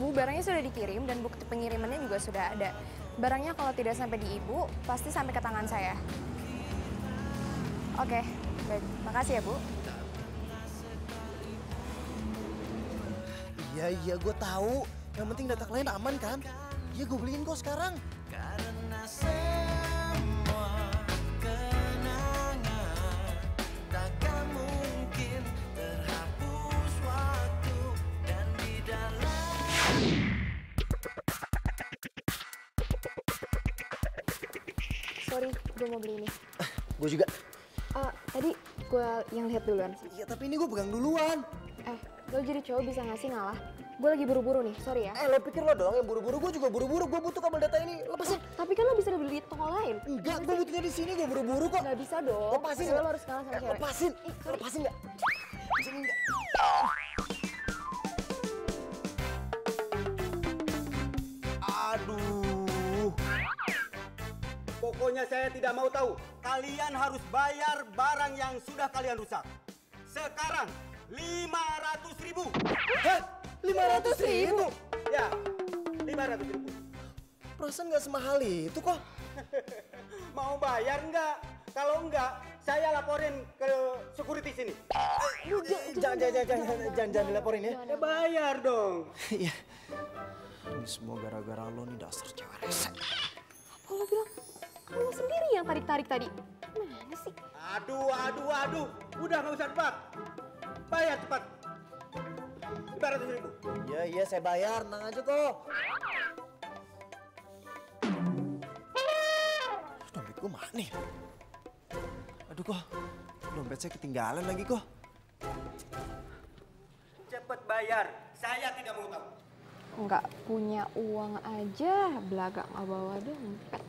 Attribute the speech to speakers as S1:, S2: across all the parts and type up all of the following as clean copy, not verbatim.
S1: Bu, barangnya sudah dikirim dan bukti pengirimannya juga sudah ada. Barangnya kalau tidak sampai di Ibu, pasti sampai ke tangan saya. Oke, baik. Makasih ya, Bu.
S2: Iya, gue tahu. Yang penting data klien aman kan? Iya, gue beliin kok sekarang.
S3: Karena semua kenangan takkan mungkin terhapus waktu dan di dalam.
S1: Sorry, gue mau beli ini.
S2: Gue juga.
S1: Tadi gue yang lihat duluan sih.
S2: Iya, tapi ini gue pegang duluan.
S1: Lo jadi cowok bisa ngasih ngalah? Gue lagi buru-buru nih, sorry ya.
S2: Lo pikir lo doang yang buru-buru? Gue juga buru-buru. Gue butuh kabel data ini. Lepasin.
S1: Tapi kan lo bisa beli di toko lain.
S2: Enggak, gue butuhnya di sini. Gue buru-buru kok.
S1: Gak bisa dong.
S2: Lepasin.
S1: Lo harus kalah sama cewek.
S2: Lepasin. Lepasin nggak? Lepasin nggak? Aduh.
S4: Pokoknya saya tidak mau tahu. Kalian harus bayar barang yang sudah kalian rusak. Sekarang 500.000.
S2: Hah? 500.000?
S4: Ya, 500.000.
S2: Perasaan nggak semahal itu kok.
S4: Mau bayar nggak? Kalau nggak, saya laporin ke security sini.
S2: Jangan dilaporin ya.
S4: Ya bayar dong.
S2: Iya. Ini semua gara-gara lo nih, dasar cewek rese.
S1: Apa lo bilang? Kan lo sendiri yang tarik-tarik tadi. Mana sih?
S4: Aduh. Udah nggak usah debat. Bayar cepat. 500.000.
S2: Iya, saya bayar. Tenang aja kok. Dompet gue mana nih? Aduh kok, dompet saya ketinggalan lagi kok.
S4: Cepat bayar. Saya tidak mau tahu.
S1: Nggak punya uang aja, belaga nggak bawa dompet.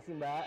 S5: kasih, Mbak.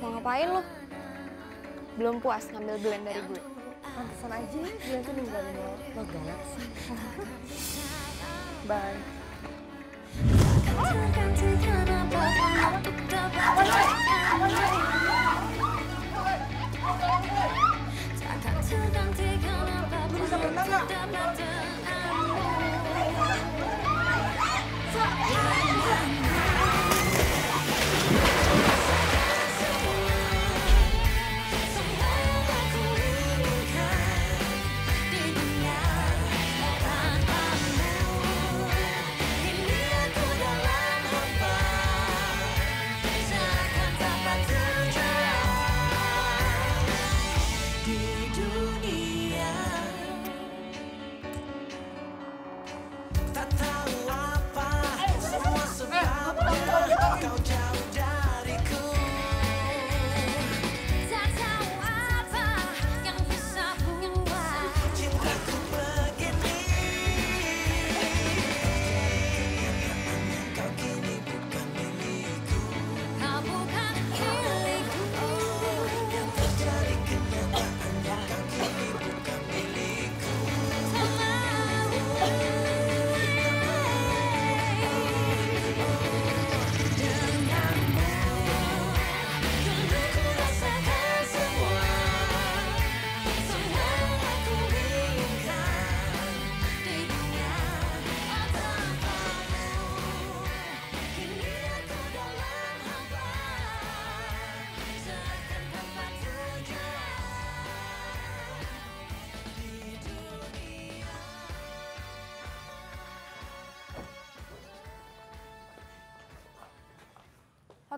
S1: Mau ngapain lo? Belum puas ngambil blend dari gue?
S6: Pantesan aja dia tuh ninggalin lo galak sih.
S1: Bye.
S6: Bisa berenang nggak?
S3: Takkan dapat terjadi.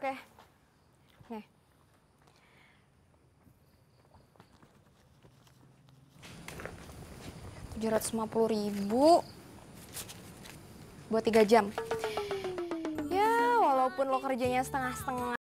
S1: Oke. Nih. Rp750.000 buat 3 jam. Ya, walaupun lo kerjanya setengah-setengah.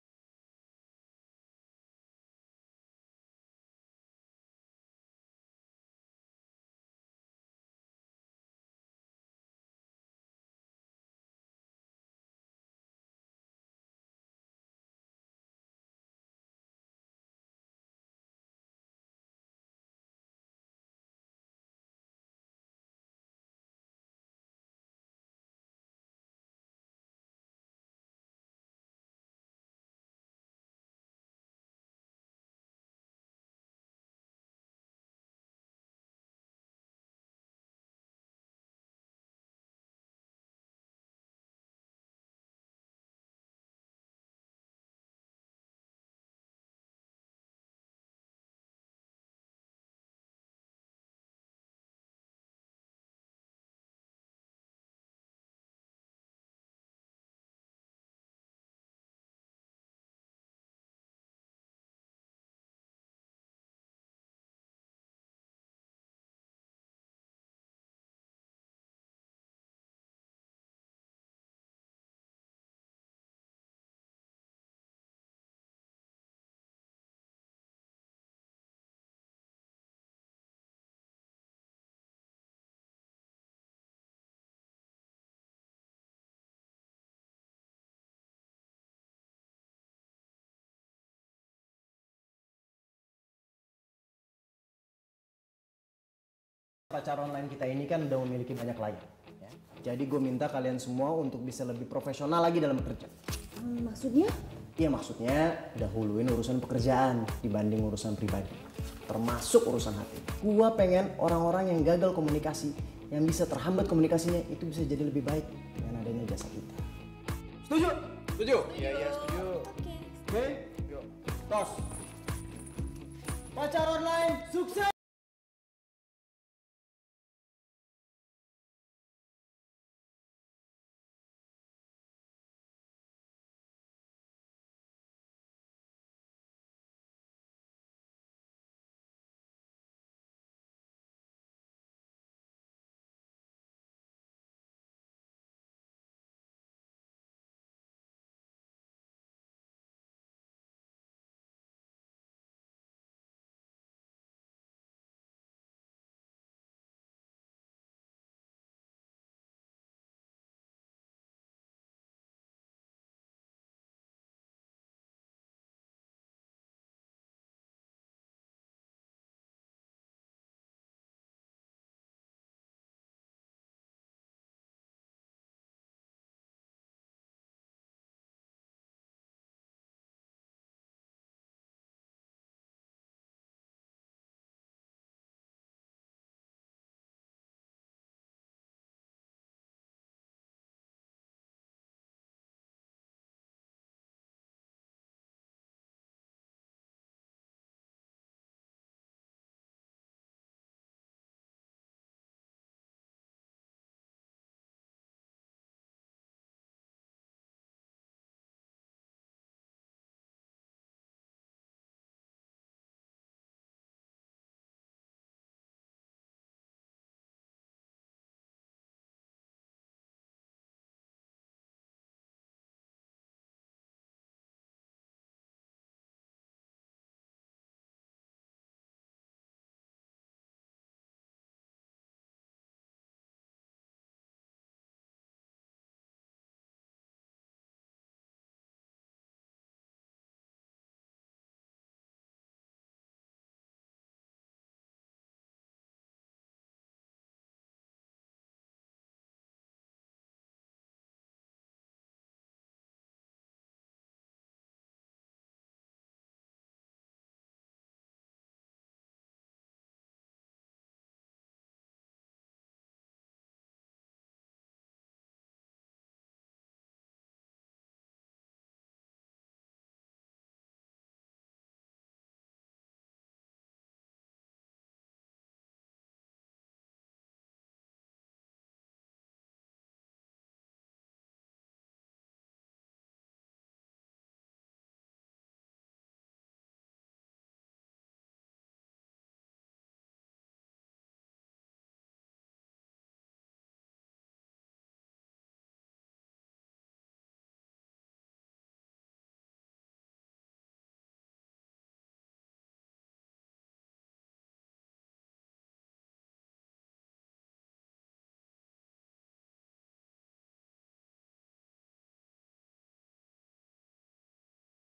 S2: Pacar online kita ini kan udah memiliki banyak klien. Ya. Jadi gue minta kalian semua untuk bisa lebih profesional lagi dalam bekerja.
S6: Maksudnya?
S2: Iya maksudnya dahuluin urusan pekerjaan dibanding urusan pribadi. Termasuk urusan hati. Gua pengen orang-orang yang gagal komunikasi, yang bisa terhambat komunikasinya itu bisa jadi lebih baik dengan adanya jasa kita. Setuju? Setuju? Iya setuju. Oke. Yuk. Tos. Pacar online sukses.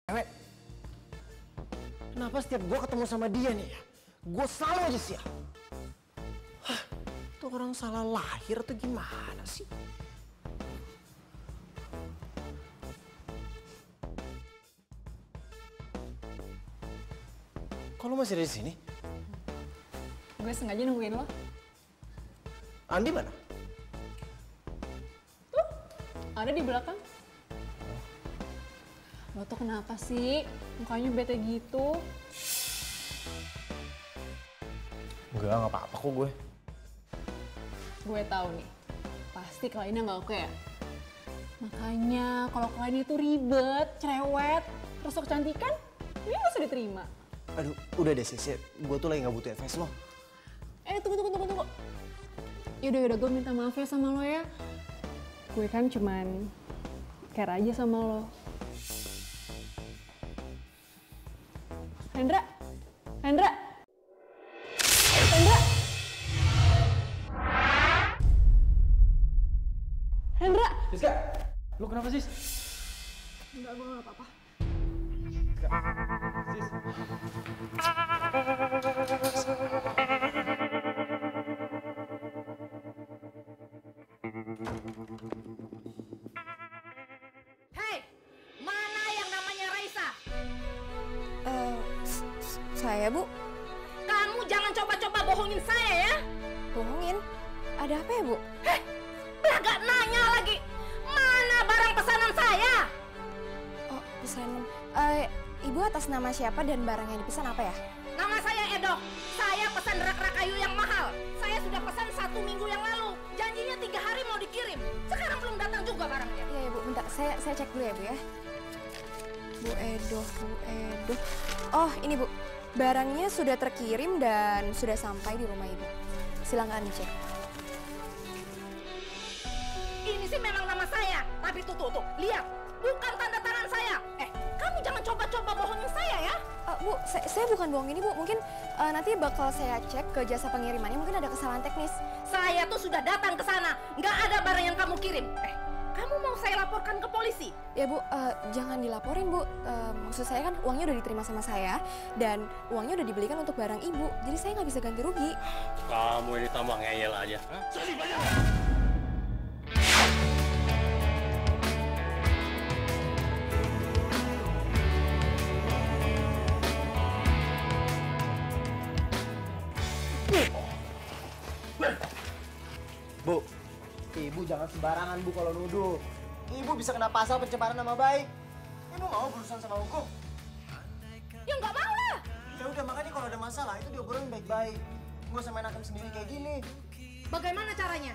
S2: Cewek, kenapa setiap gue ketemu sama dia nih ya, gue selalu aja sial. Hah, itu orang salah lahir atau gimana sih? Kok lu masih ada di sini?
S5: Gue sengaja nungguin lo.
S2: Andi mana?
S5: Tuh, ada di belakang. Lo tuh kenapa sih? Mukanya bete gitu.
S2: Enggak apa-apa kok gue.
S5: Gue tahu nih, pasti kliennya nggak oke ya. Makanya kalau kliennya itu ribet, cerewet, terus kecantikan, ini nggak usah diterima.
S2: Aduh, udah deh Sis, gue tuh lagi gak butuh advice lo.
S5: Tunggu. Yaudah, gue minta maaf ya sama lo ya. Gue kan cuman care aja sama lo. Hendra.
S7: Siska, lu kenapa Sis?
S5: Enggak, gue gak apa-apa.
S7: Sis.
S6: Hei, mana yang namanya Raisa?
S1: Saya, Bu.
S6: Kamu jangan coba-coba bohongin saya ya.
S1: Bohongin? Ada apa ya, Bu?
S6: Belagak nanya lagi. Mana barang pesanan saya?
S1: Oh, pesanan. Ibu atas nama siapa dan barang yang dipesan apa ya?
S6: Nama saya Edo. Saya pesan rak-rak kayu yang mahal. Saya sudah pesan 1 minggu yang lalu. Janjinya 3 hari mau dikirim. Sekarang belum datang juga barangnya.
S1: Iya, ya, Bu. Bentar, saya cek dulu ya, Bu ya. Bu Edo. Oh, ini, Bu. Barangnya sudah terkirim dan sudah sampai di rumah Ibu. Silakan dicek.
S6: Ini sih memang nama saya. Tapi tuh. Lihat. Bukan tanda tangan saya. Kamu jangan coba-coba bohongin saya ya.
S1: Bu, saya bukan bohong ini, Bu. Mungkin nanti bakal saya cek ke jasa pengirimannya. Mungkin ada kesalahan teknis.
S6: Saya tuh sudah datang ke sana. Nggak ada barang yang kamu kirim. Kamu mau saya laporkan ke polisi?
S1: Ya, Bu, jangan dilaporin, Bu. Maksud saya kan uangnya udah diterima sama saya dan uangnya udah dibelikan untuk barang Ibu. Jadi saya nggak bisa ganti rugi.
S7: Kamu ini tambah ngeyel aja.
S2: Bu, Ibu jangan sembarangan Bu kalau nuduh. Ibu bisa kena pasal pencemaran nama baik. Ibu mau berurusan sama hukum?
S6: Ya nggak mau lah.
S2: Ya udah, makanya kalau ada masalah itu diobrolin baik-baik. Gue sama main hakim sendiri kayak gini.
S6: Bagaimana caranya?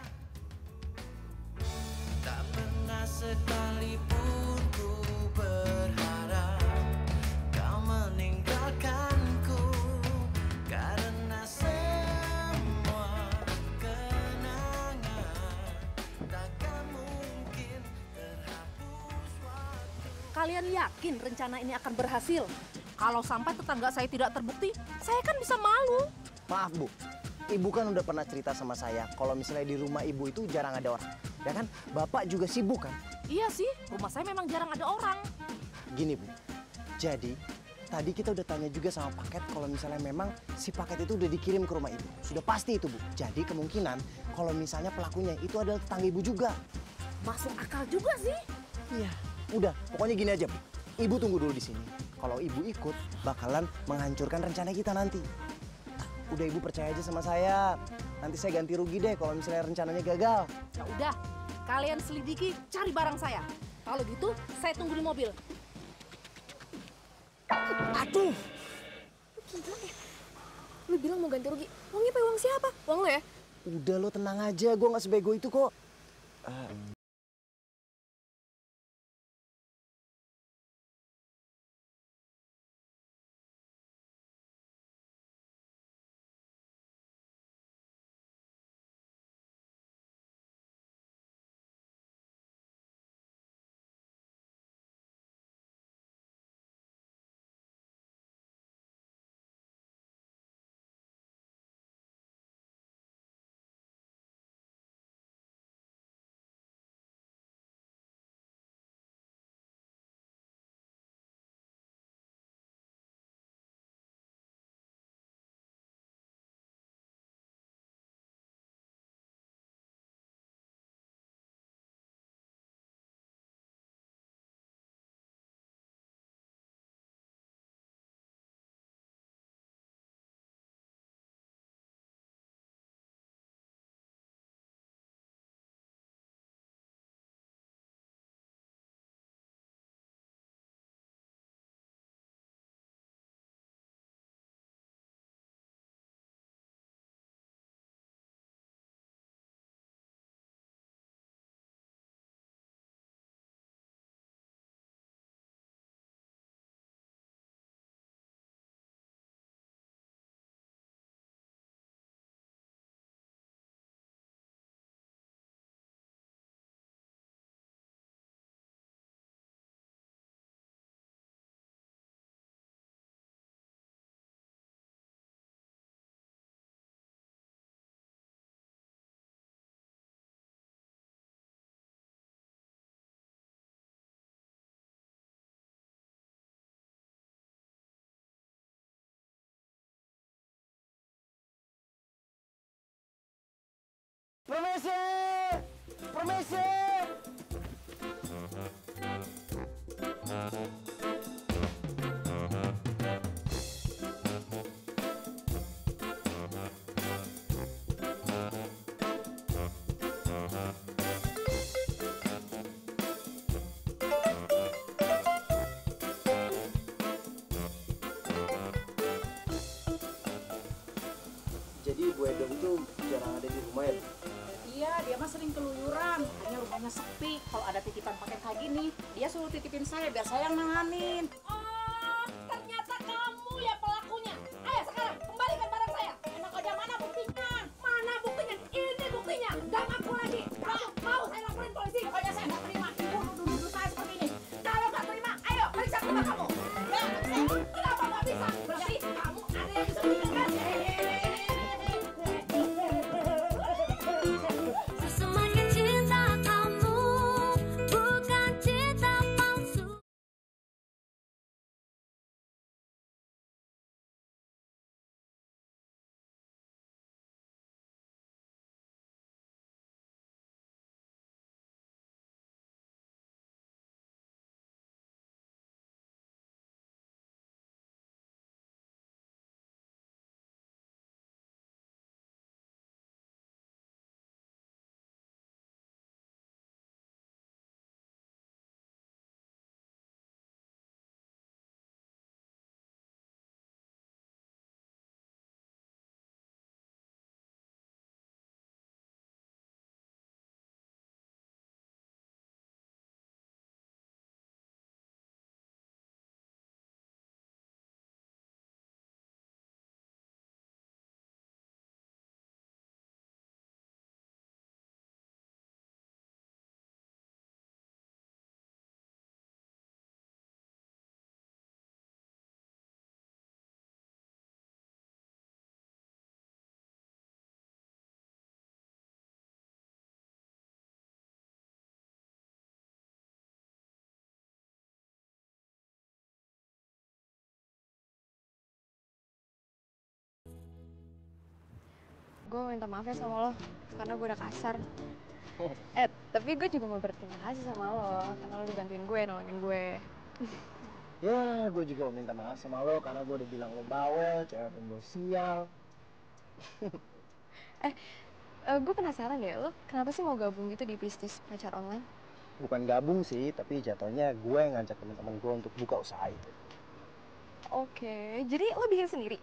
S3: Tak pernah sekalipun ku berharap kau meninggalkanku, karena semua kenangan takkan mungkin terhapus waktu.
S6: Kalian yakin rencana ini akan berhasil? Kalau sampai tetangga saya tidak terbukti, saya kan bisa malu.
S2: Maaf Bu, Ibu kan udah pernah cerita sama saya kalau misalnya di rumah Ibu itu jarang ada orang. Ya kan? Bapak juga sibuk kan?
S6: Iya sih, rumah saya memang jarang ada orang.
S2: Gini Bu, jadi tadi kita udah tanya juga sama paket kalau misalnya memang si paket itu udah dikirim ke rumah Ibu. Sudah pasti itu Bu. Jadi kemungkinan kalau misalnya pelakunya itu adalah tetangga Ibu juga.
S6: Masuk akal juga sih.
S2: Iya. Udah, pokoknya gini aja Bu. Ibu tunggu dulu di sini. Kalau Ibu ikut, bakalan menghancurkan rencana kita nanti. Udah Ibu percaya aja sama saya. Nanti saya ganti rugi deh kalau misalnya rencananya gagal.
S6: Ya udah, kalian selidiki, cari barang saya. Kalau gitu, saya tunggu di mobil.
S2: Aduh!
S1: Gila ya. Lu bilang mau ganti rugi. Uangnya uang siapa? Uang lu ya?
S2: Udah lo tenang aja, gue gak sebego itu kok. Permisi! Permisi! Jadi Bu Edo itu jarang ada di rumah ya?
S6: Iya, dia mah sering keluyuran, makanya rumahnya sepi. Kalau ada titipan paket kayak gini, dia suruh titipin saya biar saya yang nanganin. Oh, ternyata kamu ya pelakunya. Ayo sekarang kembalikan barang saya. Enak aja, mana buktinya? Mana buktinya? Ini buktinya. Gak ngaku lagi. Kalau mau saya laporin polisi. Pokoknya saya nggak terima. Ibu nuduh saya seperti ini. Kalau nggak terima, ayo periksa rumah kamu. Ya, kenapa nggak bisa? Berarti kamu ada yang disembunyikan.
S8: Semakin cinta kamu bukan cinta palsu.
S1: Gue minta maaf ya sama lo, karena gue udah kasar. Tapi gue juga mau berterima kasih sama lo, karena lo udah bantuin gue, nolongin gue.
S2: Ya, gue juga mau minta maaf sama lo karena gue udah bilang lo bawel, cewek pembawa sial.
S1: Gue penasaran deh, lo kenapa sih mau gabung gitu di bisnis pacar online?
S2: Bukan gabung sih, tapi jatuhnya gue yang ngajak teman-teman gue untuk buka usaha itu.
S1: Oke, jadi lo bikin sendiri?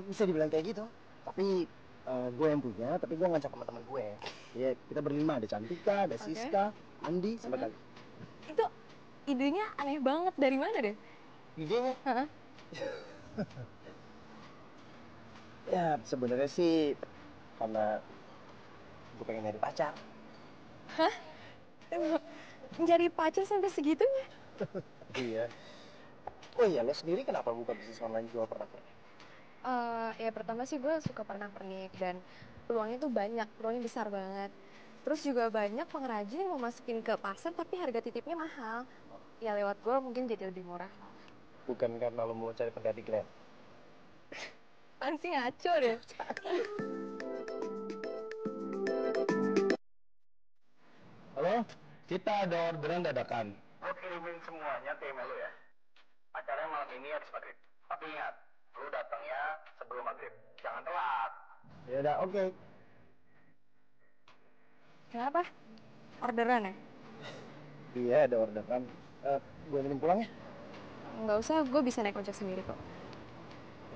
S2: Bisa dibilang kayak gitu. Tapi gue yang punya, tapi gue ngajak teman-teman gue. Ya, kita berlima, ada Cantika, ada Siska, Andi, sampai kali.
S1: Itu idenya aneh banget, dari mana deh?
S2: Idenya?
S1: Hah?
S2: Ya, sebenarnya sih karena gue pengen nyari pacar.
S1: Mencari pacar sampai segitunya?
S2: Iya. Oh iya, lo sendiri kenapa buka bisnis online jual pernak-pernik?
S1: Ya pertama sih gue suka pernak-pernik dan peluangnya tuh banyak, peluangnya besar banget. Terus juga banyak pengrajin yang mau masukin ke pasar tapi harga titipnya mahal. Ya lewat gue mungkin jadi lebih murah.
S2: Bukan karena lo mau cari pengganti Glenn.
S1: Apaan sih ngaco deh.
S9: Halo, kita ada orderan dadakan. Lo kirimin semuanya ke email lo ya. Acaranya malam ini habis maghrib. Tapi ingat, lo datangnya sebelum maghrib. Jangan telat.
S2: Ya udah, oke.
S1: Kenapa? Orderan ya?
S2: Iya, ada orderan. Gue minum pulang ya?
S1: Nggak usah, gue bisa naik ojek sendiri kok.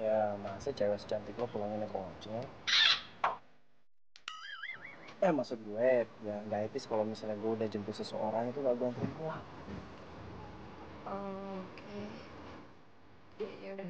S2: Ya, masa cewek secantik lo pulangnya naik ojek? Maksud gue, ya nggak etis kalau misalnya gue udah jemput seseorang itu gak gue anterin pulang.
S1: Oh, oke. Ya udah.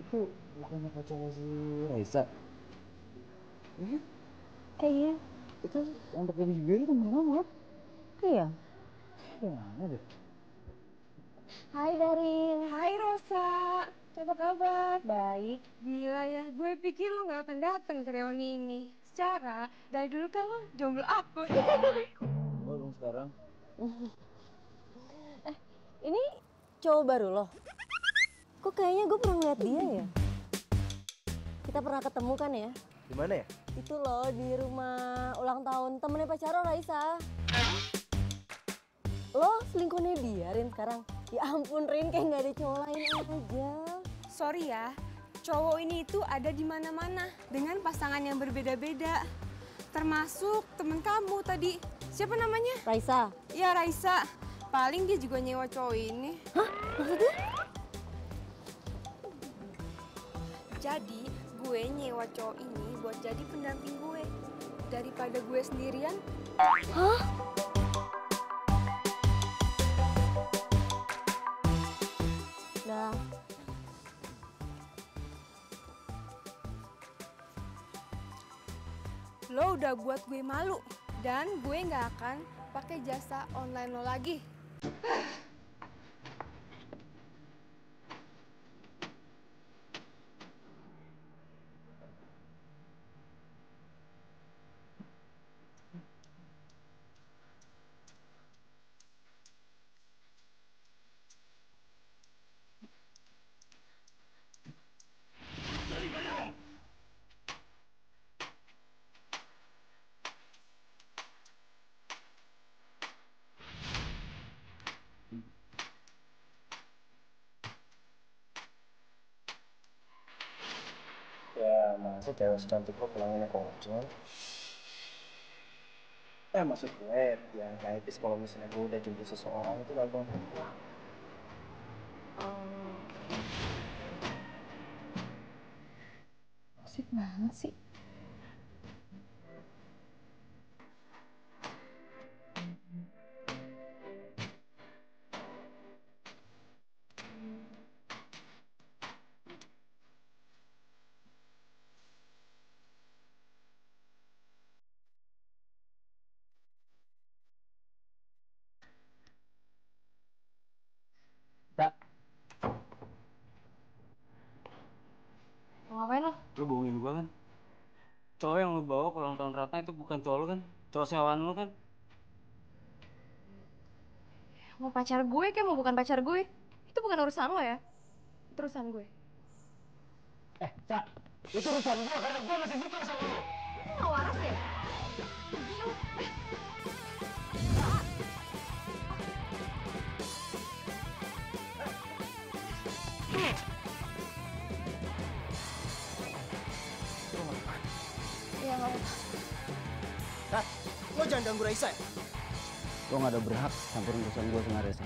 S2: itu bukannya pacarnya si Raisa?
S5: Iya.
S2: Itu yang pakai baju biru temen kamu kan?
S5: Iya.
S2: Gimana deh?
S1: Hai Darin. Hai Rosa. Apa kabar? Baik. Gila ya, gue pikir lo gak akan datang ke reuni ini. Secara, dari dulu kan lo jomblo aku.
S2: Gue dong sekarang.
S10: Ini cowok baru loh. Kok kayaknya gue pernah ngeliat dia ya? Kita pernah ketemu kan ya?
S2: Di mana ya?
S10: Itu loh di rumah ulang tahun temennya pacar lo, Raisa. Lo selingkuhnya dia, Rin, sekarang? Ya ampun, Rin, kayak nggak ada cowok lain aja.
S1: Sorry ya, cowok ini itu ada di mana-mana dengan pasangan yang berbeda-beda. Termasuk temen kamu tadi. Siapa namanya?
S10: Raisa.
S1: Iya, Raisa. Paling dia juga nyewa cowok ini.
S10: Hah? Maksudnya?
S1: Jadi, gue nyewa cowok ini buat jadi pendamping gue. Daripada gue sendirian.
S10: Hah? Nah,
S1: Lo udah buat gue malu. Dan gue nggak akan pakai jasa online lo lagi.
S2: Ya masa cewek secantik lo pulanginnya kocok. Maksud gue ya gak etis kalau misalnya gue udah jemput seseorang itu gak boleh.
S5: Asik banget sih.
S7: Tak,
S1: Mau ngapain lo?
S7: lu bohongin gua kan? Cowok yang lu bawa ke ulang tahun Ratna itu bukan cowok lu kan? Cowok sewaan lu kan?
S1: Mau pacar gue kayak mau bukan pacar gue. Itu bukan urusan lo ya. Itu urusan gue.
S7: Tak, itu urusan gua karena gua masih suka sama lu.
S1: Nggak waras ya? Iya, nggak apa-apa.
S2: Rat, lo jangan ganggu Raisa ya?
S7: Lo gak ada berhak campurin urusan gua sama Reza.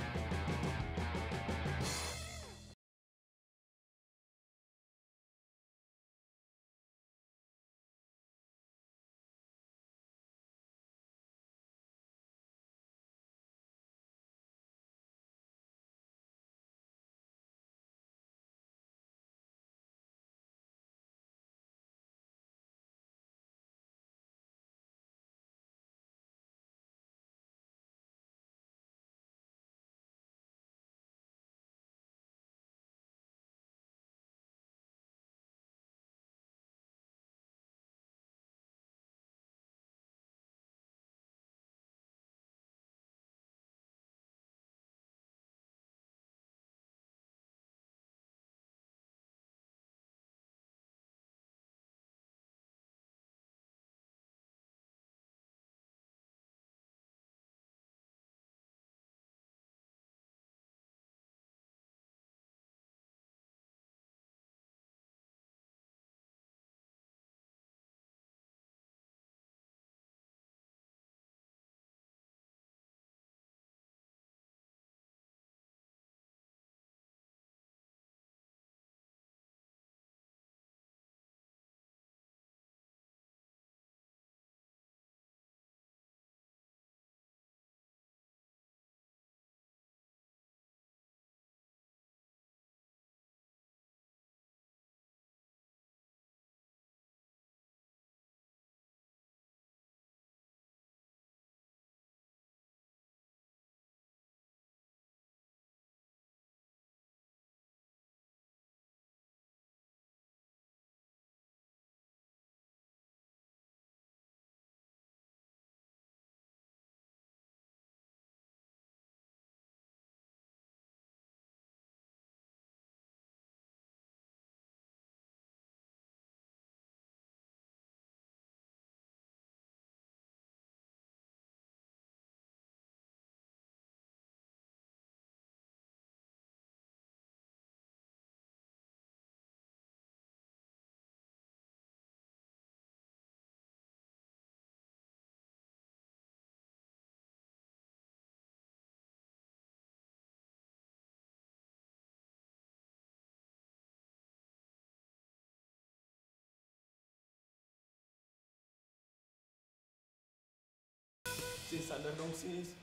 S2: Sis, sadar dong sis.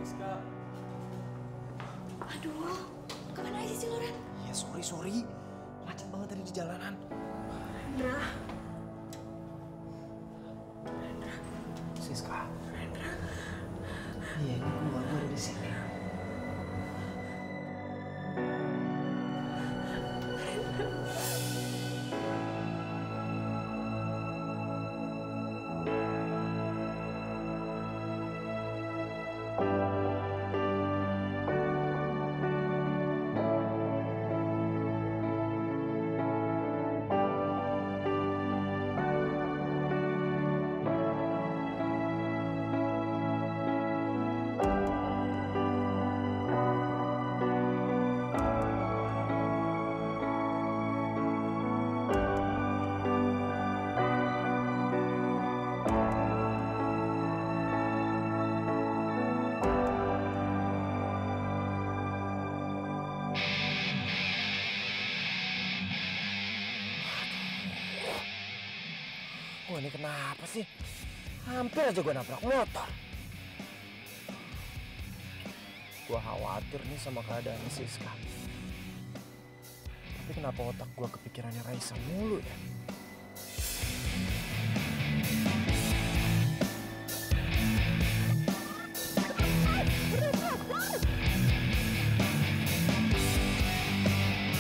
S2: Siska.
S1: Aduh, kemana aja sih Loren?
S2: Ya sorry. Macet banget tadi di jalanan.
S1: Rendra.
S2: Siska. Iya, ini gua ada di sini. Wah, ini kenapa sih? Hampir aja gue nabrak motor. Gue khawatir nih sama keadaan Siska. Tapi kenapa otak gue kepikirannya Raisa mulu ya?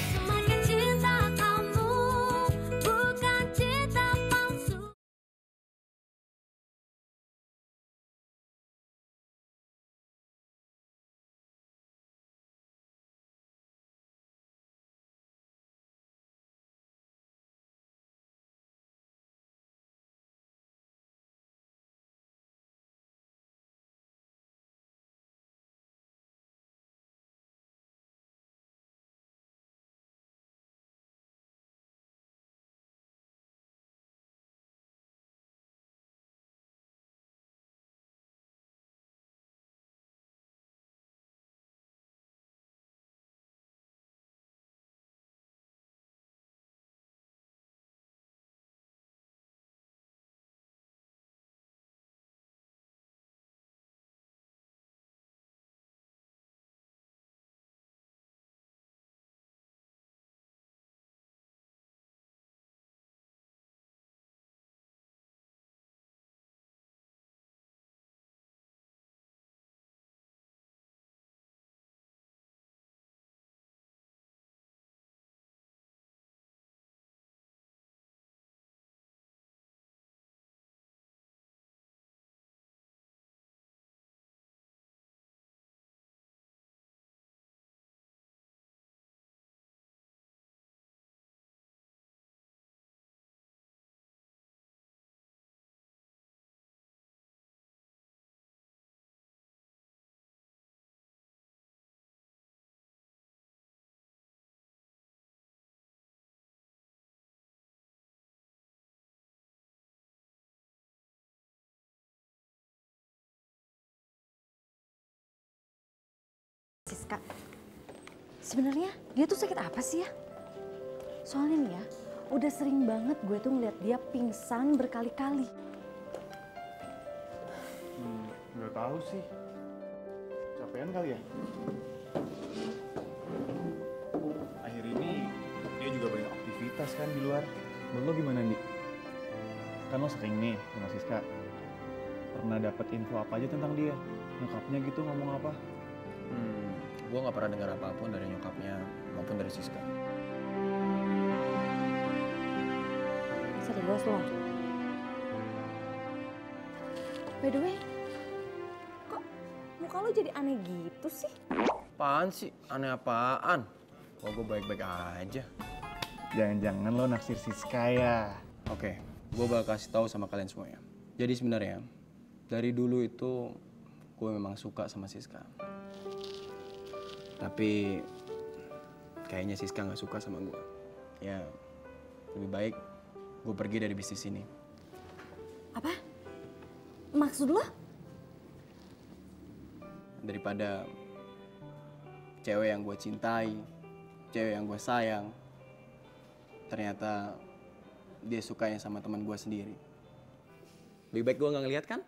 S8: Semakin cinta kamu, bukan cinta palsu.
S10: Siska, sebenarnya dia tuh sakit apa sih ya? Soalnya nih ya, udah sering banget gue tuh ngeliat dia pingsan berkali-kali.
S9: Nggak tahu sih. Capean kali ya? Akhir ini dia juga banyak aktivitas kan di luar. Menurut lo gimana, Di? Kan lo sering nih sama Siska. Pernah dapet info apa aja tentang dia? Nyokapnya gitu ngomong apa?
S2: Gue gak pernah dengar apapun dari nyokapnya maupun dari Siska.
S10: Serius loh. By the way, kok muka lo jadi aneh gitu sih?
S2: Apaan sih? Aneh apaan? Kok gue baik-baik aja.
S9: Jangan-jangan lo naksir Siska ya?
S2: Oke, gue bakal kasih tahu sama kalian semuanya. Jadi sebenarnya dari dulu itu gue memang suka sama Siska. Tapi kayaknya Siska nggak suka sama gue. Ya, lebih baik gue pergi dari bisnis ini.
S10: Apa? Maksud lo?
S2: Daripada cewek yang gue cintai, cewek yang gue sayang, ternyata dia sukanya sama teman gue sendiri. Lebih baik gue nggak ngeliat kan?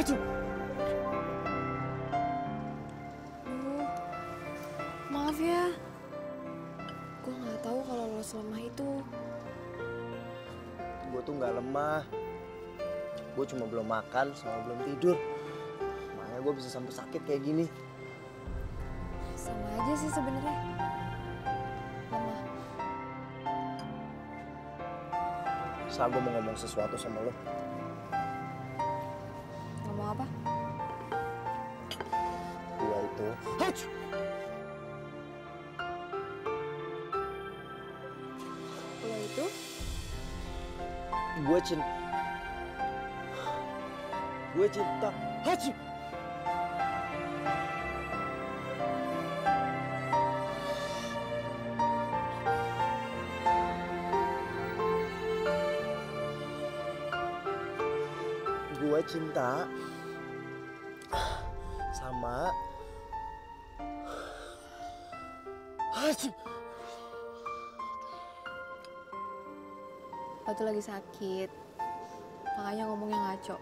S2: Hacu.
S1: Duh, maaf ya. Gue nggak tahu kalau lo selemah itu.
S2: Gue tuh nggak lemah. Gue cuma belum makan sama belum tidur. Makanya gue bisa sampai sakit kayak gini.
S1: Sama aja sih sebenarnya. Lemah.
S2: Saat gue mau ngomong sesuatu sama lo.
S1: Ngomong apa?
S2: Gue itu. Hacu.
S1: Lo itu?
S2: Gue cinta. Gue cinta. Hacu. Gue cinta sama Hacu.
S1: Lo tuh lagi sakit. Makanya ngomongnya ngaco.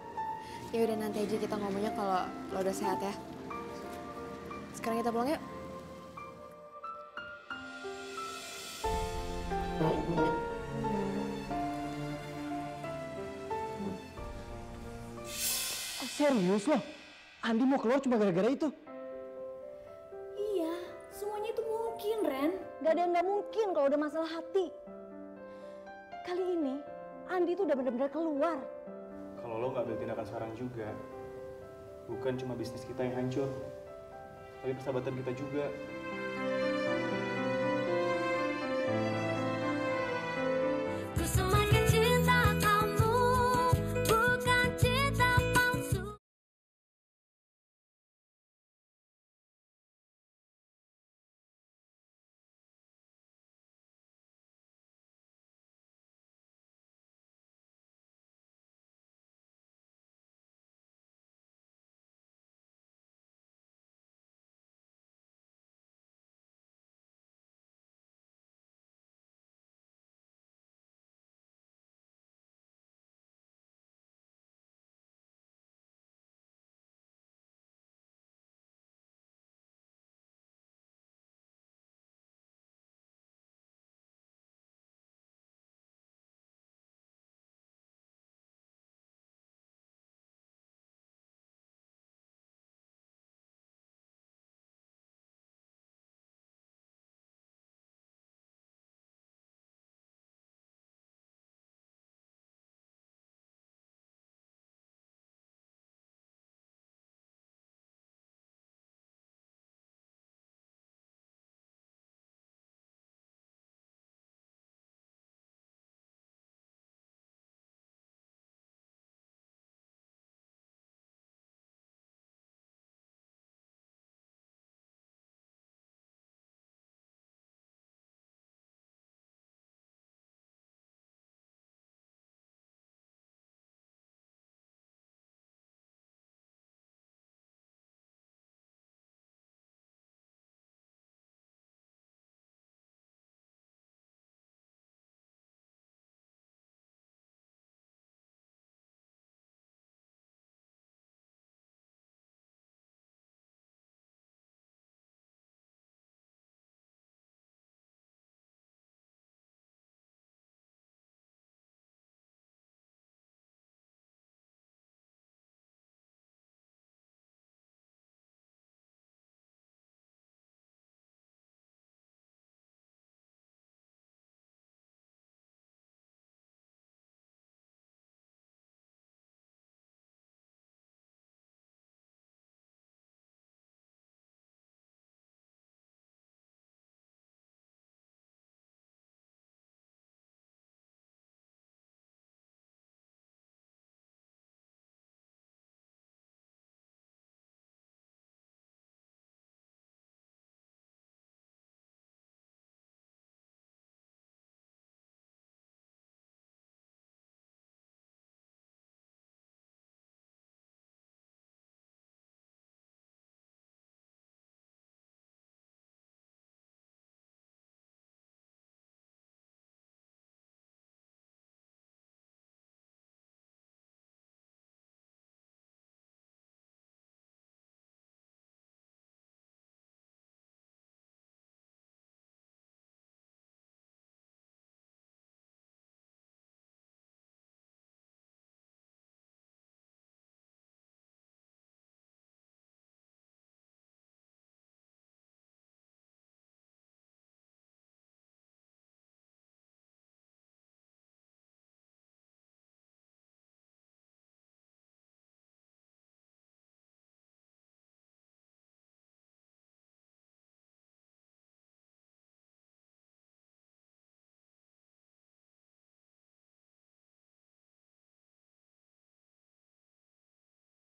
S1: Ya udah nanti aja kita ngomongnya kalau lo udah sehat ya. Sekarang kita pulang yuk.
S2: Serius lo? Andi mau keluar cuma gara-gara itu?
S10: Iya, semuanya itu mungkin, Ren. Gak ada yang gak mungkin kalau udah masalah hati. Kali ini, Andi tuh udah benar-benar keluar.
S9: Kalau lo nggak ambil tindakan sekarang juga, bukan cuma bisnis kita yang hancur, tapi persahabatan kita juga.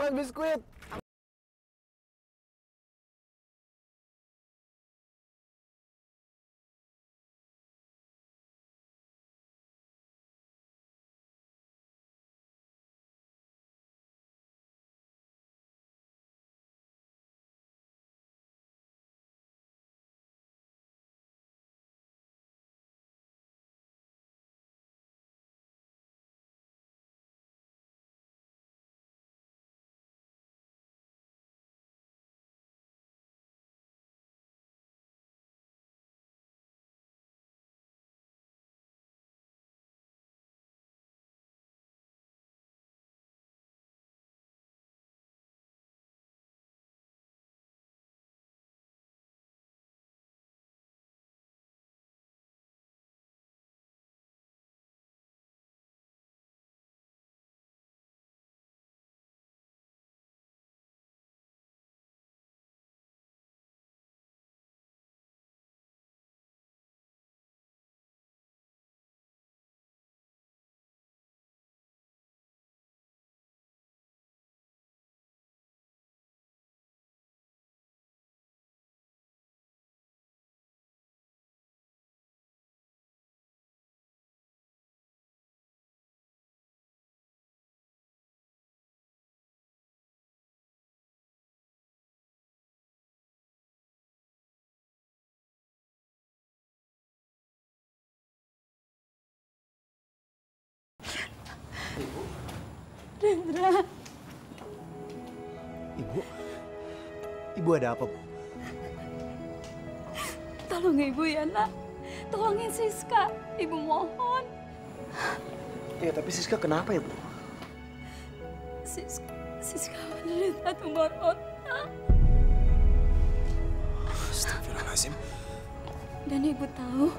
S2: Cepet biskuit.
S10: Rendra,
S2: Ibu? Ibu ada apa, Bu?
S10: tolong ibu ya nak. Tolongin Siska, ibu mohon.
S2: Ya, tapi Siska kenapa ya, Bu?
S10: Siska menderita tumor otak.
S2: Astagfirullahaladzim.
S10: Dan ibu tahu,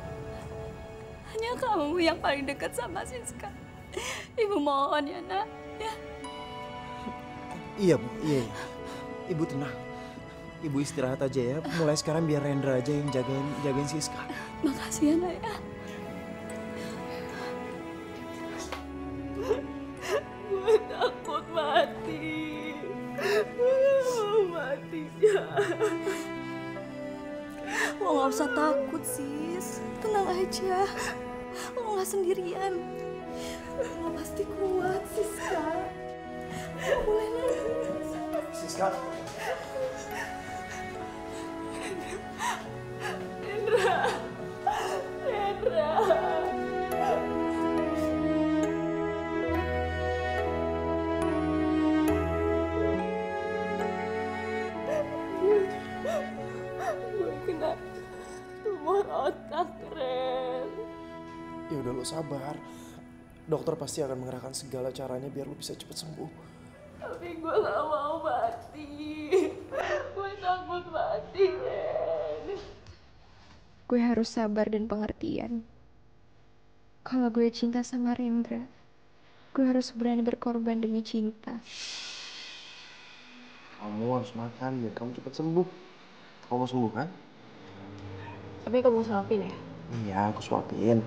S10: hanya kamu yang paling dekat sama Siska. Ibu mohon ya nak, ya.
S2: Iya, Bu. Iya. Ibu tenang. Ibu istirahat aja ya. Mulai sekarang biar Rendra aja yang jagain Siska.
S10: Makasih ya nak ya. Gue takut mati. Mati ya. Lo gak usah takut sis. Tenang aja. Lo gak sendirian. Lo pasti kuat Siska. Lo boleh nangis.
S2: Siska.
S10: Rendra. Rendra. Gue kena tumor otak, Ren.
S2: Ya udah, lo sabar. Dokter pasti akan mengerahkan segala caranya biar lo bisa cepet sembuh.
S10: Tapi gue gak mau mati. Gue takut mati, Ren.
S1: Gue harus sabar dan pengertian. Kalau gue cinta sama Rendra, gue harus berani berkorban demi cinta.
S2: Kamu harus makan biar kamu cepet sembuh. Kamu mau sembuh kan?
S1: Tapi kamu suapin ya?
S2: Iya, aku suapin.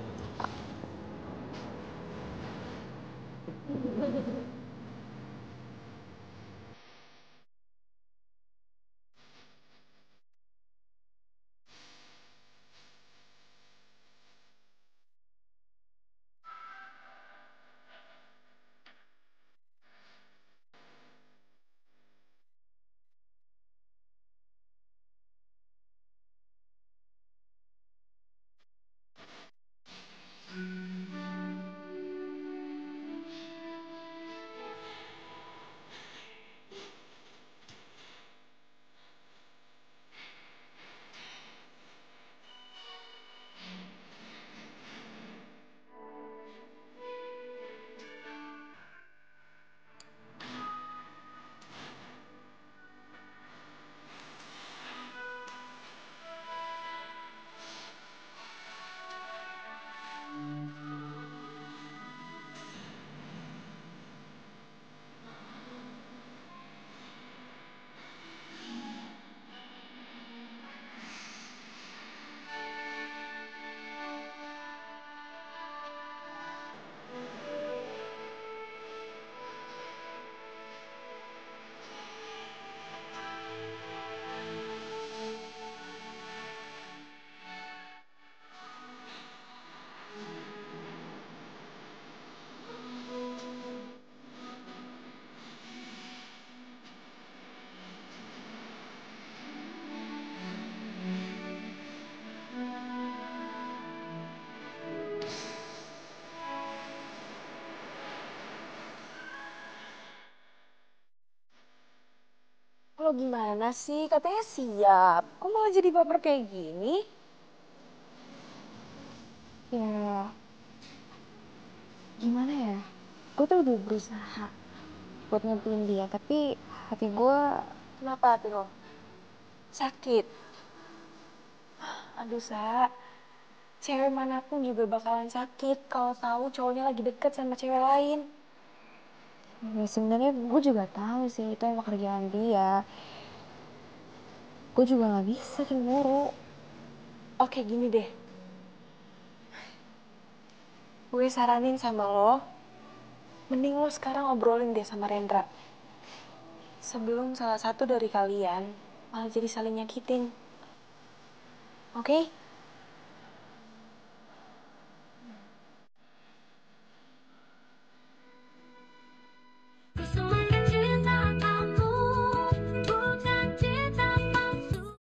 S1: lo gimana sih? Katanya siap. Kok malah jadi baper kayak gini? Ya, gimana ya? Gue tuh udah berusaha buat ngertiin dia, tapi hati gue... Kenapa hati lo? Sakit. Aduh, Sa. Cewek manapun juga bakalan sakit kalau tahu cowoknya lagi deket sama cewek lain. Ya, sebenarnya gue juga tahu sih itu emang kerjaan dia. Gue juga nggak bisa cemburu. Oke, gini deh. Gue saranin sama lo, mending lo sekarang obrolin deh sama Rendra. Sebelum salah satu dari kalian malah jadi saling nyakitin. Oke?
S8: Sesungguhnya cinta kamu bukan cinta palsu.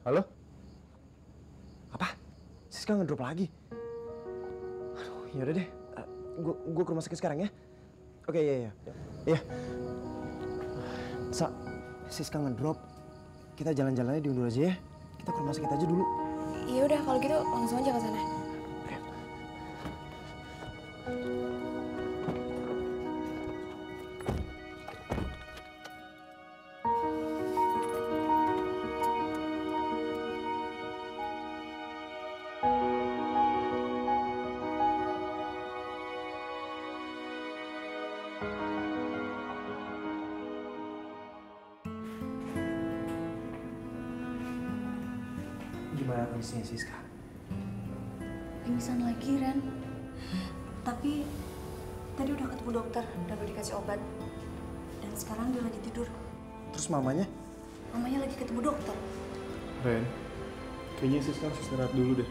S2: Halo? Apa? Siska ngedrop lagi? Aduh, yaudah deh. Gue ke rumah sakit sekarang ya. Oke, iya. Iya. Sa, Siska ngedrop. Kita jalan-jalannya diundur aja ya. Kita ke rumah sakit aja dulu.
S1: Iya udah, kalau gitu langsung aja ke sana.
S2: Gimana kondisinya Siska?
S10: Pingsan lagi, Ren. Tapi tadi udah ketemu dokter dan udah dikasih obat. Dan sekarang dia lagi tidur.
S2: Terus mamanya?
S10: Mamanya lagi ketemu dokter.
S11: Ren, kayaknya Siska harus istirahat dulu deh.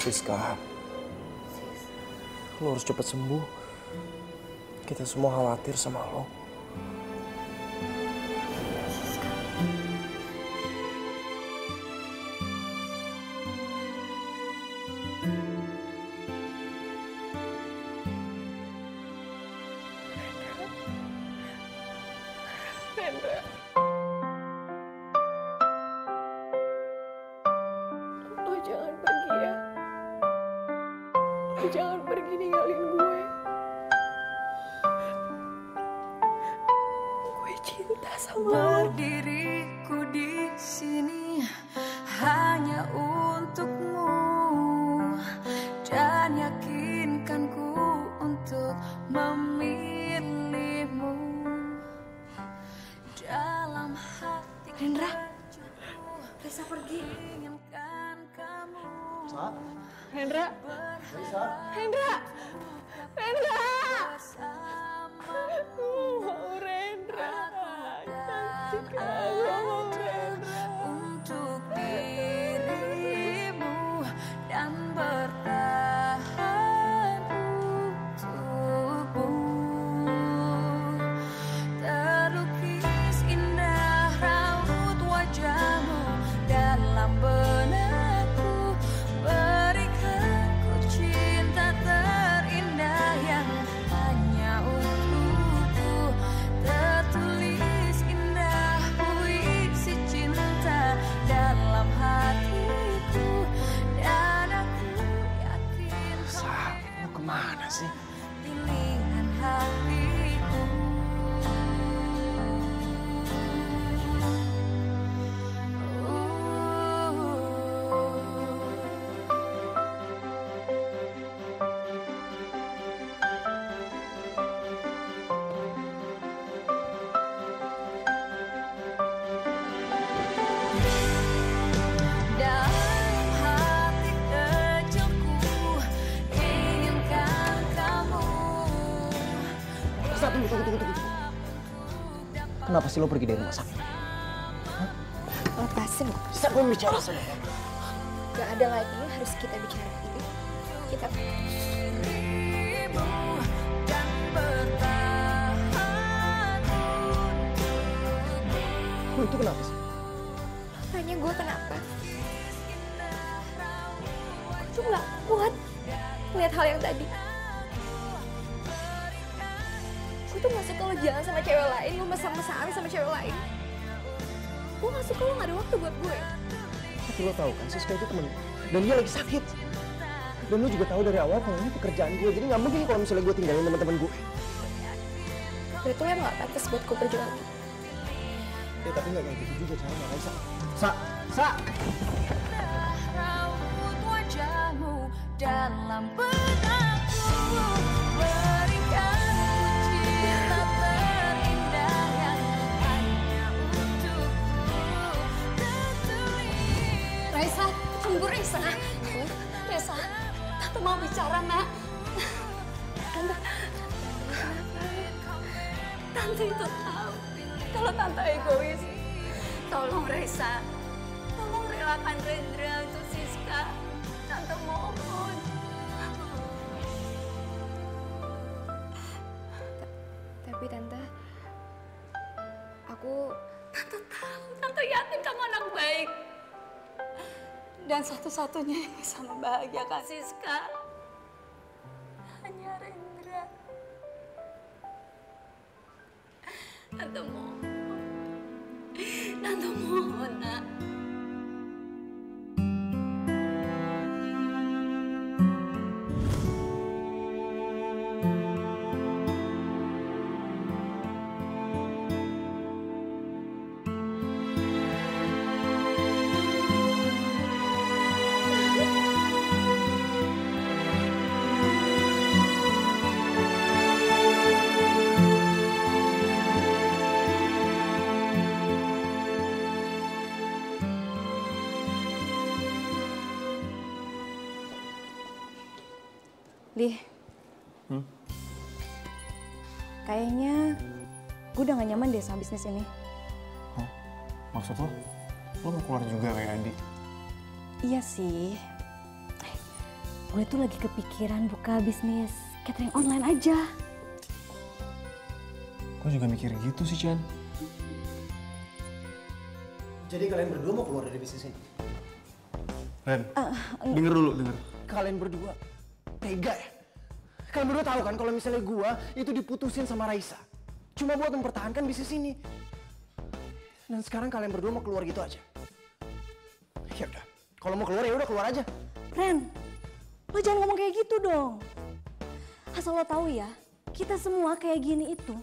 S2: Siska, lo harus cepat sembuh. Kita semua khawatir sama lo.
S1: Lo jangan pergi ya. Lo jangan pergi ninggalin gue. Gue cinta sama lo.
S8: Berdiriku di sini hanya untukmu dan yakinkanku untuk memilihmu dalam hati.
S10: Rendra, Reza pergi.
S8: Inginkan kamu.
S2: Sa?
S1: Rendra.
S2: Reza?
S1: Rendra. Rendra.
S8: Bersamamu
S1: Rendra.
S8: cantik aja untuk dirimu dan bertahan untukmu. Terlukis indah raut wajahmu dalam benakku, berikan ku cinta
S2: Tunggu. Kenapa sih lo pergi dari rumah sakit?
S1: Lepasin.
S2: Bisa gue bicara sama lo?
S1: Gak ada lagi yang harus kita bicarain. Kita
S2: Lo itu kenapa sih?
S1: tanya gue kenapa? Gue tuh gak kuat lihat hal yang tadi. Gue tuh gak suka lo jalan sama cewek lain, lo mesra-mesraan sama cewek lain. Gue gak suka lo gak ada waktu buat gue.
S2: Tapi lo tahu kan, Siska itu temen gue. Dan dia lagi sakit. Dan lo juga tahu dari awal kalau ini pekerjaan gue. Jadi gak mungkin kalau misalnya gue tinggalin teman-teman gue.
S1: Berarti lo emang gak pantas buat gue perjuangin.
S2: Ya tapi gak kayak gitu juga caranya, Raisa. Sa!
S8: Raut wajahmu dalam benakku, berikan cinta terindah yang hanya untukku.
S10: Raisa, tunggu Raisa. Raisa, Tante mau bicara, Nak. Tante itu tahu kalau Tante egois. Tolong Raisa, tolong relakan Rendra untuk Siska. Tante mohon.
S1: Tapi Tante
S10: tahu, Tante yakin kamu anak baik. Dan satu-satunya yang bisa membahagiakan Siska hanya Rendra. Tante mohon, Nak. Lih, kayaknya gue udah gak nyaman deh sama bisnis ini.
S11: Hah? Maksud lo? Lo mau keluar juga kayak Andi?
S10: Iya sih. Gue tuh lagi kepikiran buka bisnis catering online aja.
S11: Gue juga mikir gitu sih, Chan.
S2: Jadi kalian berdua mau keluar dari bisnis ini?
S11: Ren, denger dulu.
S2: Kalian berdua tega ya? Kalian berdua tahu kan kalau misalnya gua itu diputusin sama Raisa cuma buat mempertahankan bisnis ini. Dan sekarang kalian berdua mau keluar gitu aja. Ya udah, kalau mau keluar ya udah keluar aja.
S10: Ren, lo jangan ngomong kayak gitu dong. Asal lo tahu ya, kita semua kayak gini itu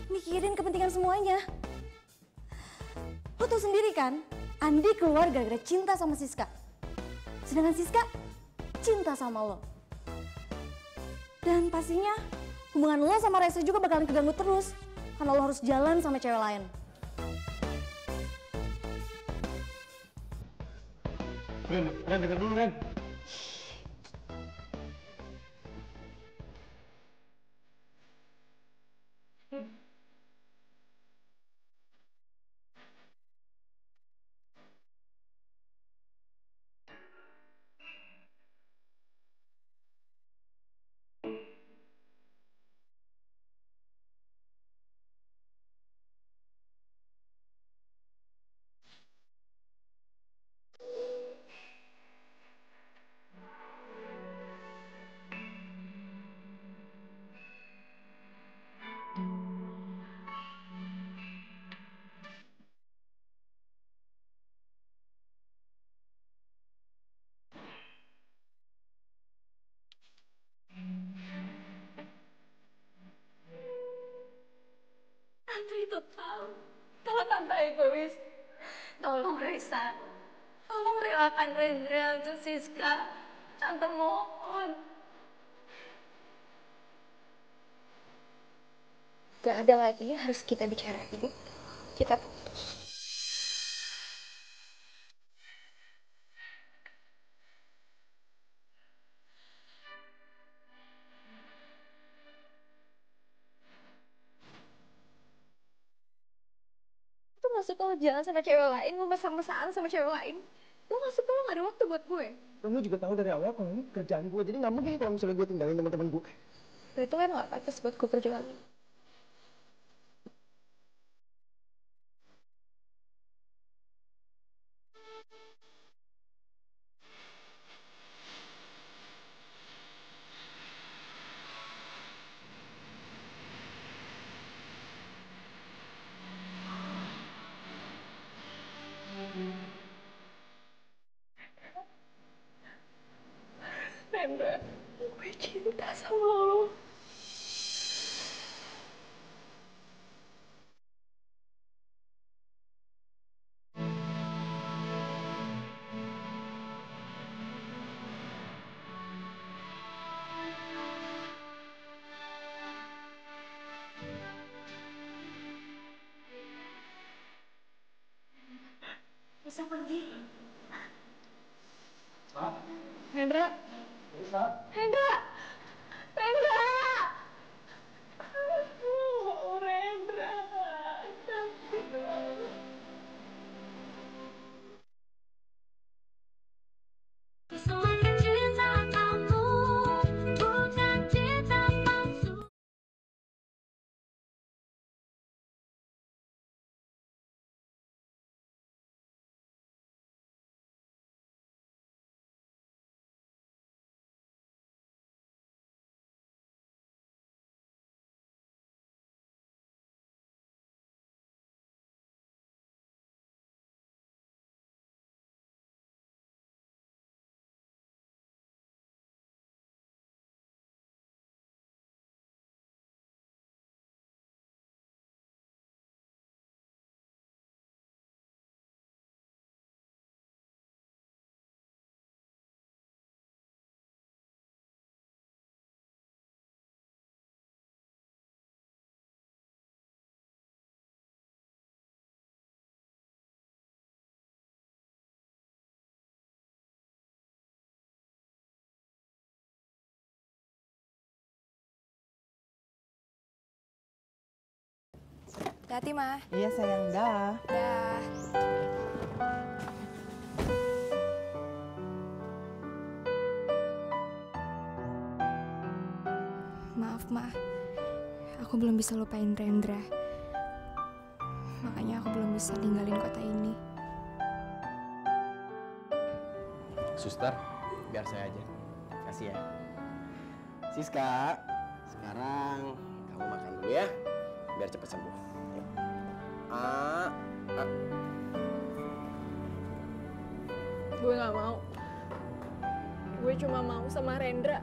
S10: mikirin kepentingan semuanya. Lo tahu sendiri kan, Andi keluar gara-gara cinta sama Siska. Sedangkan Siska cinta sama lo. Dan pastinya hubungan lo sama Raisa juga bakalan keganggu terus. Karena lo harus jalan sama cewek lain.
S11: Ren, denger dulu, Ren.
S10: Tante itu tahu kalau Tante egois. Tolong Raisa, tolong relakan Rendra untuk Siska. Tante mohon.
S1: gak ada lagi yang harus kita bicarain. Kita putus. gak suka lo jalan sama cewek lain, lo mesra-mesraan sama cewek lain. Lo gak suka lo gak ada waktu buat gue.
S2: Kamu juga tahu dari awal kalau ini kerjaan gue, jadi nggak mungkin kalau misalnya gue tinggalin teman-teman gue.
S1: Itu kan gak pantas buat gue perjuangin. Rendra, gue cinta sama lo. Bisa pergi. Rendra. Rendra. Rendra. Oh, Rendra.
S8: Cinta kamu bukan cinta palsu.
S1: Hati-hati, Ma.
S12: Iya sayang, dah.
S1: Dah. Maaf, Ma. Aku belum bisa lupain Rendra. Makanya aku belum bisa tinggalin kota ini.
S2: Suster, biar saya aja. Kasih ya. Siska, sekarang kamu makan dulu ya, biar cepat sembuh. Yuk.
S1: Gue gak mau. Gue cuma mau sama Rendra.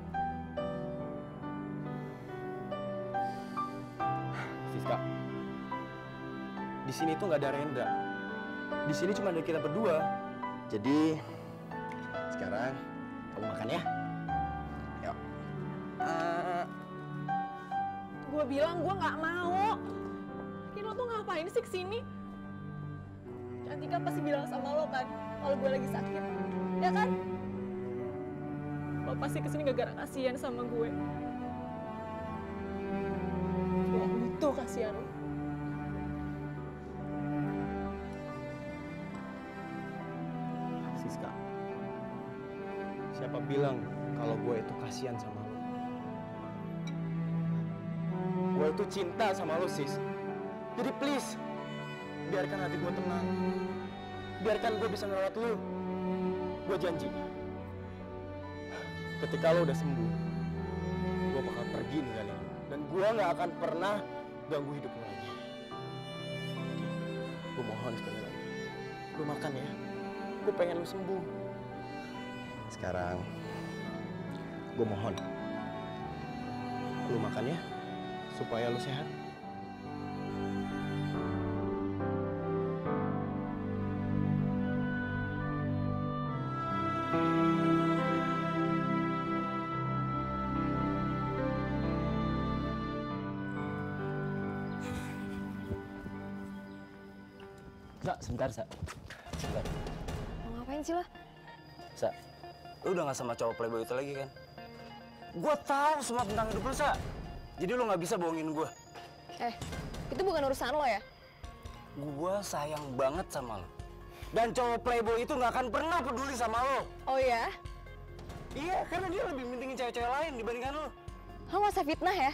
S2: Siska, di sini tuh nggak ada Rendra. Di sini cuma ada kita berdua. Jadi sekarang kamu makan ya. Yuk.
S1: Gue bilang gue gak mau. Lo tuh ngapain sih kesini? Cantika pasti bilang sama lo kan, kalau gue lagi sakit, ya kan? Lo pasti kesini gara-gara kasihan sama gue. Gue gak butuh kasihan lo.
S2: Siska, siapa bilang kalau gue itu kasihan sama lo? Gue itu cinta sama lo, Sis. Jadi please, biarkan hati gue tenang. Biarkan gue bisa ngerawat lo. Gue janji, ketika lo udah sembuh, gue bakal pergi ninggalin lo. Dan gue gak akan pernah ganggu hidup lo lagi. Gue mohon sekali lagi, lo makan ya. Gue pengen lo sembuh. Sekarang, gue mohon, lo makan ya, supaya lo sehat.
S7: Sa, sebentar, Sa. Sebentar.
S1: Mau ngapain sih lo?
S7: Sa, lu udah gak sama cowok playboy itu lagi kan? Gue tahu semua tentang hidup lu, Sa. Jadi lu gak bisa bohongin gue.
S1: Itu bukan urusan lo ya?
S9: Gua sayang banget sama lo. Dan cowok playboy itu nggak akan pernah peduli sama lo.
S1: Oh ya?
S9: Iya, karena dia lebih pentingin cewek-cewek lain dibandingkan lo.
S1: Lo gak usah fitnah ya.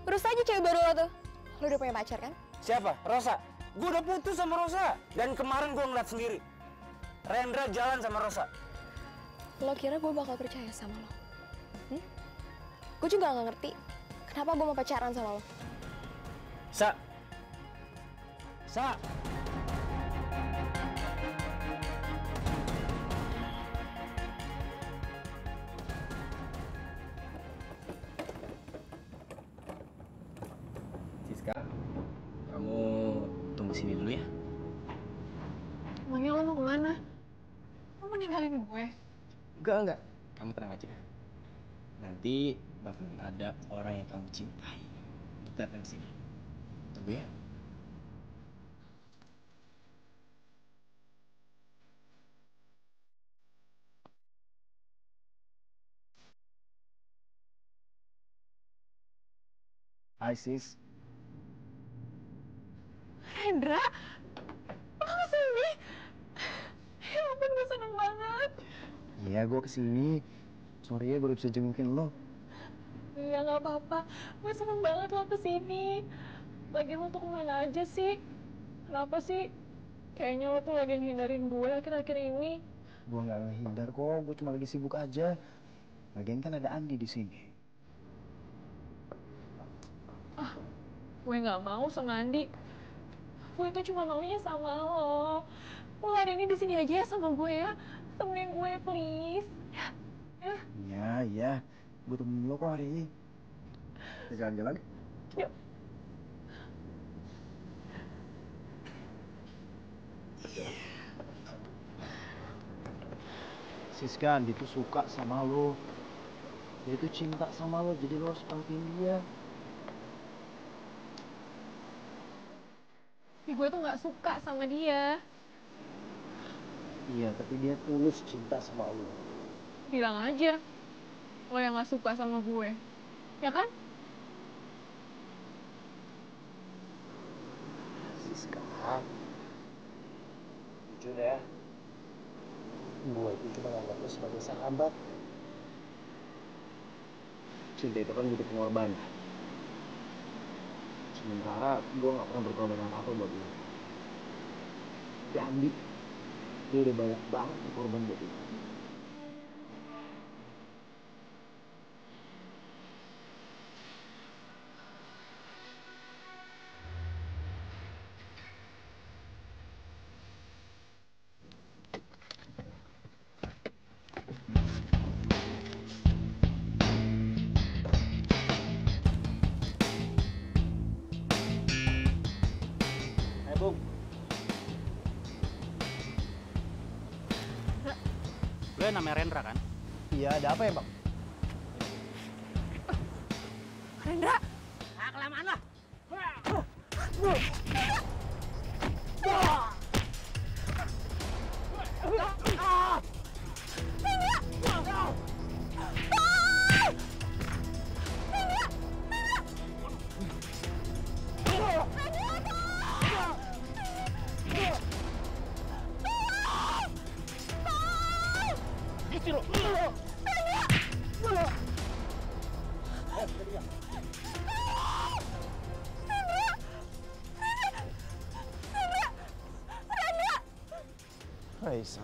S1: Terus aja cewek baru lo tuh. Lo udah punya pacar kan?
S9: Siapa? Rosa. Gue udah putus sama Rosa. Dan kemarin gue ngeliat sendiri. Rendra jalan sama Rosa.
S1: Lo kira gue bakal percaya sama lo? Gue juga gak ngerti kenapa gue mau pacaran sama lo.
S9: Sa. Sa. Siska, kamu tunggu sini dulu ya.
S5: Emangnya lo mau kemana? Lo mau ninggalin gue?
S9: Enggak. Kamu tenang aja. Nanti bakal ada orang yang kamu cintai. Kita datang sini. Tunggu ya. Hai sis.
S5: Hendra, lo kesini? Ya ampun, gue seneng banget.
S2: Iya, gue kesini. Sorry ya baru bisa jengukin lo.
S5: Iya nggak apa-apa, gue seneng banget lo kesini. Lagian lo tuh kemana aja sih? Kenapa sih? Kayaknya lo tuh lagi ngindarin gue akhir-akhir ini.
S2: Gue nggak ngehindar kok, gue cuma lagi sibuk aja. Lagian kan ada Andi di sini.
S5: Gue nggak mau sama Andi. Gue tuh cuma maunya sama lo. Lo hari ini di sini aja ya sama gue ya. Temenin gue, please. Ya.
S2: Iya. Gue temenin lo kok hari ini. Kita jalan-jalan.
S5: Yuk.
S2: Siska, Andi tuh suka sama lo. Dia tuh cinta sama lo, jadi lo harus pengertiin dia.
S5: Gue tuh nggak suka sama dia.
S2: Iya, tapi dia tulus cinta sama lo.
S5: Bilang aja lo yang nggak suka sama gue, ya kan?
S2: Siska, jujur ya, gue itu cuma nganggap lo sebagai sahabat. Cinta itu kan butuh pengorbanan. Sementara gue gak pernah berkorban apa-apa buat lo. Tapi Andi, dia udah banyak banget berkorban buat lo.
S7: Bung. Lo yang namanya Rendra kan?
S2: Iya, ada apa ya, Bang?
S5: Rendra!
S6: Ah, kelamaan lah.
S2: Raisa.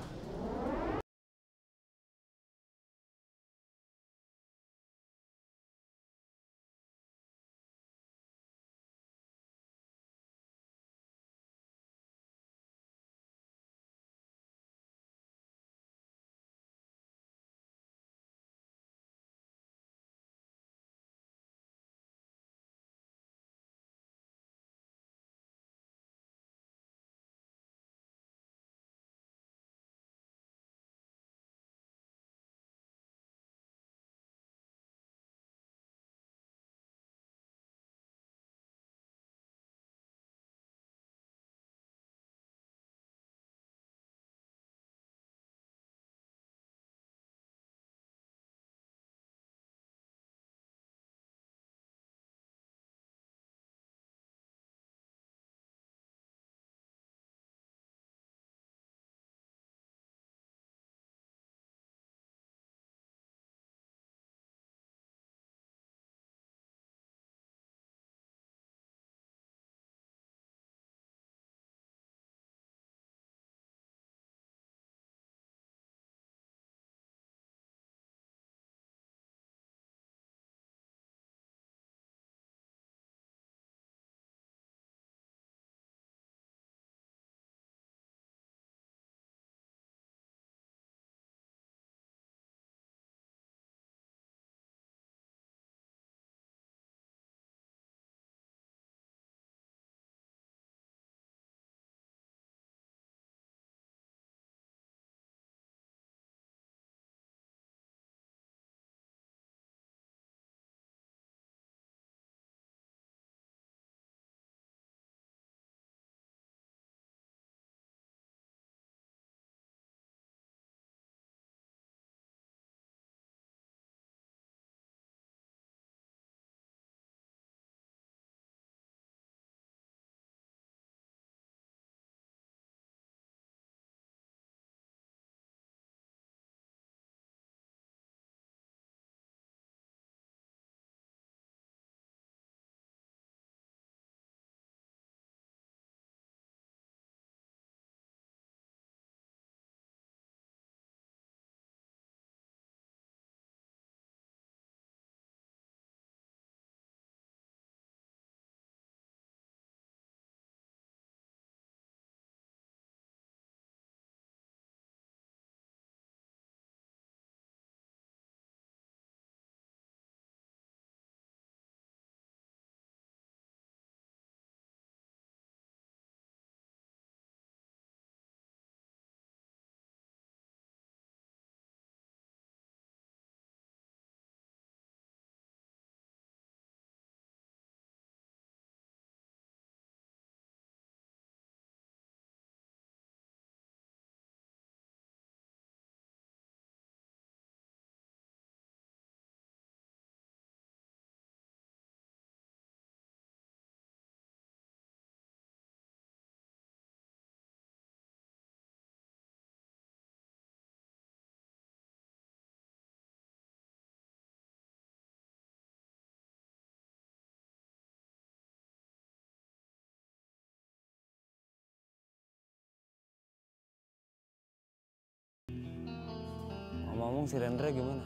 S7: Ngomong-ngomong si Rendra gimana?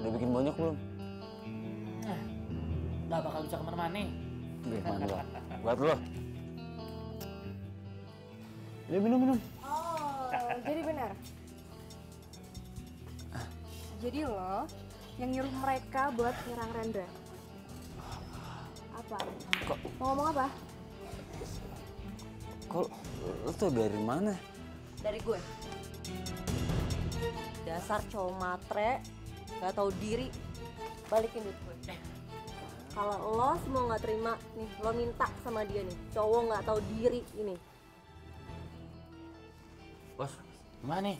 S7: Udah bikin banyak belum?
S12: Gak bakal bisa kemana-mana.
S7: Gimana lo? Buat lo. Ini minum.
S1: Oh, jadi benar. Jadi lo yang nyuruh mereka buat nyerang Rendra. Apa?
S7: Kok?
S1: Mau ngomong apa?
S7: Kok lo tuh dari mana?
S10: Dari gue. Dasar cowok matre, gak tahu diri. Balikin duit gue. Kalau lo semua nggak terima, nih lo minta sama dia nih, cowok nggak tahu diri ini.
S12: Bos, gimana nih?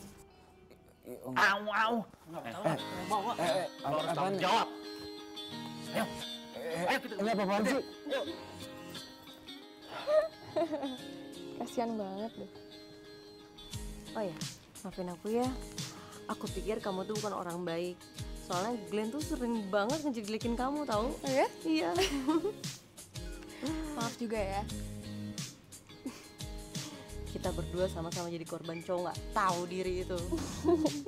S9: Au.
S12: Nggak tahu. Bawa. Lo harus tanggung jawab. Ayo kita.
S7: Ini apa-apaan sih?
S1: Kasian banget deh.
S10: Oh ya, maafin aku ya. Aku pikir kamu tuh bukan orang baik. Soalnya Glenn tuh sering banget ngejelekin kamu, tahu?
S1: Oh ya?
S10: Iya.
S1: Maaf juga ya.
S10: Kita berdua sama-sama jadi korban cowok nggak tahu diri itu.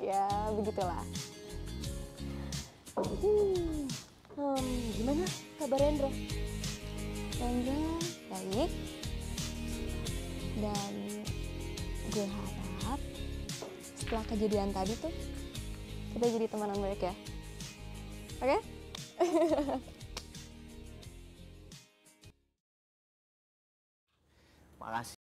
S1: Ya, begitulah.
S10: Gimana kabar Rendra?
S1: Rendra baik. Dan gue harap setelah kejadian tadi tuh kita jadi temenan baik ya. Oke?
S2: Makasih.